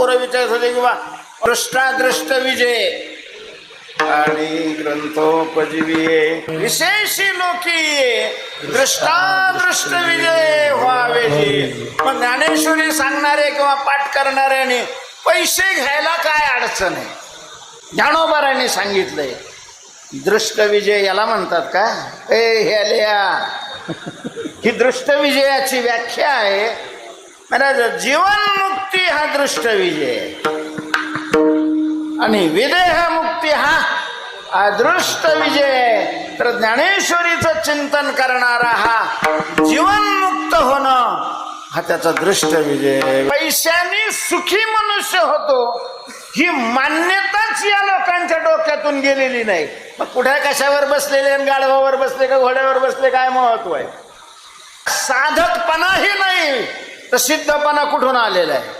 पोरं विचारत होते किंवा दृष्टादृष्ट विजय आणि ग्रंथोपजीविये विशेषी लोकी दृष्टादृष्ट विजय व्हावे जी. मग ज्ञानेश्वरी सांगणारे किंवा पाठ करणाऱ्याने पैसे घ्यायला काय अडचण आहे. ज्ञानोबारांनी सांगितलंय दृष्ट विजय याला म्हणतात का. ही दृष्ट विजयाची व्याख्या आहे. जीवन मुक्ती हा दृष्ट विजय आणि विदेह मुक्ती हा अदृष्ट विजय. तर ज्ञानेश्वरीचं चिंतन करणारा हा जीवन मुक्त होणं हा त्याचा दृष्ट विजय. पैशाने सुखी मनुष्य होतो ही मान्यताच या लोकांच्या डोक्यातून गेलेली नाही. मग कुठे कशावर बसलेले, गाढवावर बसले का घोड्यावर बसले काय महत्व आहे. साधकपणाही नाही तर सिद्धपणा कुठून आलेला आहे.